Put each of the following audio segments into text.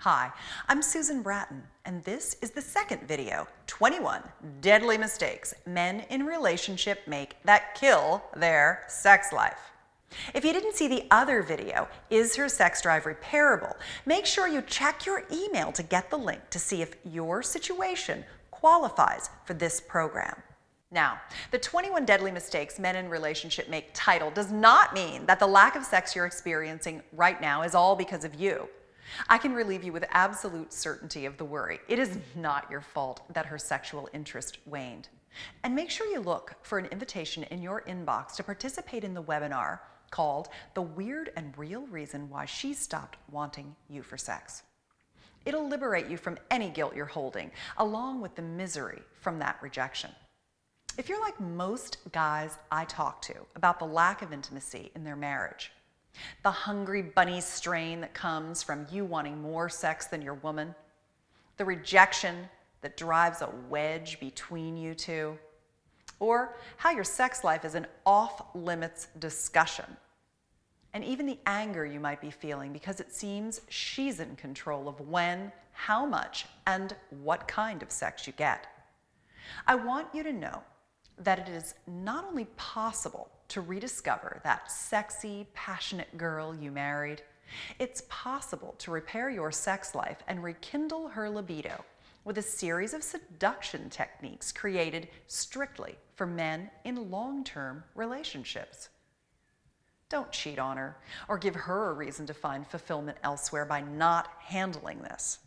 Hi, I'm Susan Bratton, and this is the second video, 21 Deadly Mistakes Men in Relationship Make That Kill Their Sex Life. If you didn't see the other video, Is Her Sex Drive Repairable?, make sure you check your email to get the link to see if your situation qualifies for this program. Now, the 21 Deadly Mistakes Men in Relationship Make title does not mean that the lack of sex you're experiencing right now is all because of you. I can relieve you with absolute certainty of the worry. It is not your fault that her sexual interest waned. And make sure you look for an invitation in your inbox to participate in the webinar called The Weird and Real Reason Why She Stopped Wanting You for Sex. It'll liberate you from any guilt you're holding, along with the misery from that rejection. If you're like most guys I talk to about the lack of intimacy in their marriage, the hungry bunny strain that comes from you wanting more sex than your woman, the rejection that drives a wedge between you two, or how your sex life is an off-limits discussion, and even the anger you might be feeling because it seems she's in control of when, how much, and what kind of sex you get. I want you to know that it is not only possible to rediscover that sexy, passionate girl you married, it's possible to repair your sex life and rekindle her libido with a series of seduction techniques created strictly for men in long-term relationships. Don't cheat on her or give her a reason to find fulfillment elsewhere by not handling this.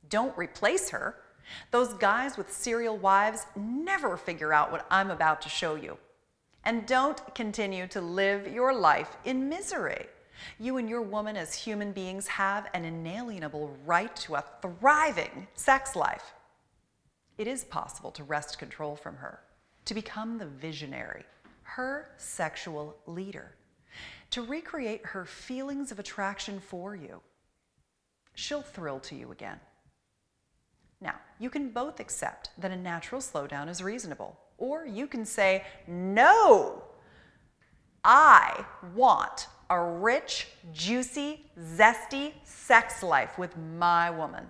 Don't replace her. Those guys with serial wives never figure out what I'm about to show you. And don't continue to live your life in misery. You and your woman as human beings have an inalienable right to a thriving sex life. It is possible to wrest control from her, to become the visionary, her sexual leader, to recreate her feelings of attraction for you. She'll thrill to you again. Now, you can both accept that a natural slowdown is reasonable, or you can say, no, I want a rich, juicy, zesty sex life with my woman.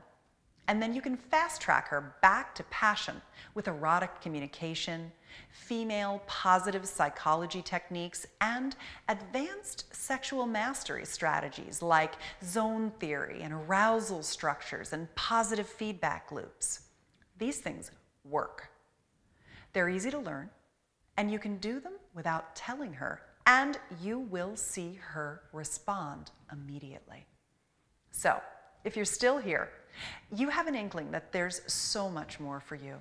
And then you can fast track her back to passion with erotic communication, female positive psychology techniques, and advanced sexual mastery strategies like zone theory and arousal structures and positive feedback loops. These things work. They're easy to learn, and you can do them without telling her, and you will see her respond immediately. So, if you're still here, you have an inkling that there's so much more for you,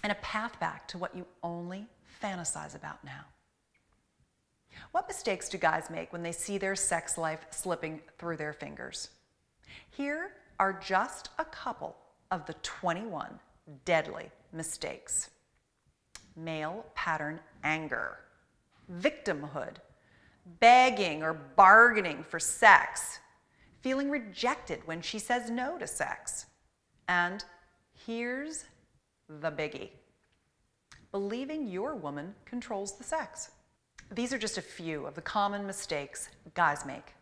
and a path back to what you only fantasize about now. What mistakes do guys make when they see their sex life slipping through their fingers? Here are just a couple of the 21 deadly mistakes. Male pattern anger, victimhood, begging or bargaining for sex, feeling rejected when she says no to sex, and here's the biggie: believing your woman controls the sex. These are just a few of the common mistakes guys make.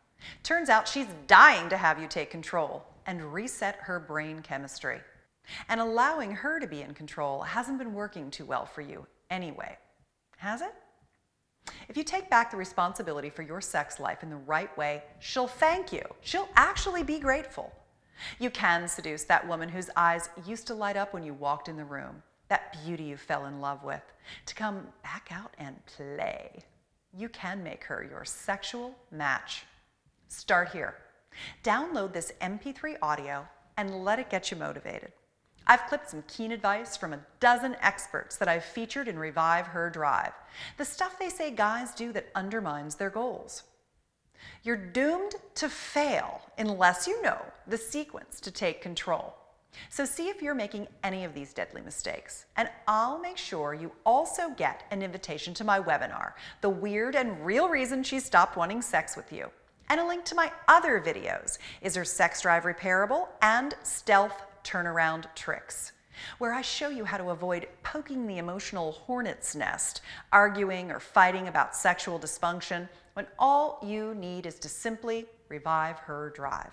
Turns out she's dying to have you take control and reset her brain chemistry. And allowing her to be in control hasn't been working too well for you anyway, has it? If you take back the responsibility for your sex life in the right way, she'll thank you. She'll actually be grateful. You can seduce that woman whose eyes used to light up when you walked in the room, that beauty you fell in love with, to come back out and play. You can make her your sexual match. Start here. Download this MP3 audio and let it get you motivated. I've clipped some keen advice from a dozen experts that I've featured in Revive Her Drive, the stuff they say guys do that undermines their goals. You're doomed to fail unless you know the sequence to take control. So see if you're making any of these deadly mistakes, and I'll make sure you also get an invitation to my webinar, The Weird and Real Reason She Stopped Wanting Sex with You, and a link to my other videos, Is Her Sex Drive Repairable? And Stealth Turnaround Tricks, where I show you how to avoid poking the emotional hornet's nest, arguing or fighting about sexual dysfunction, when all you need is to simply revive her drive.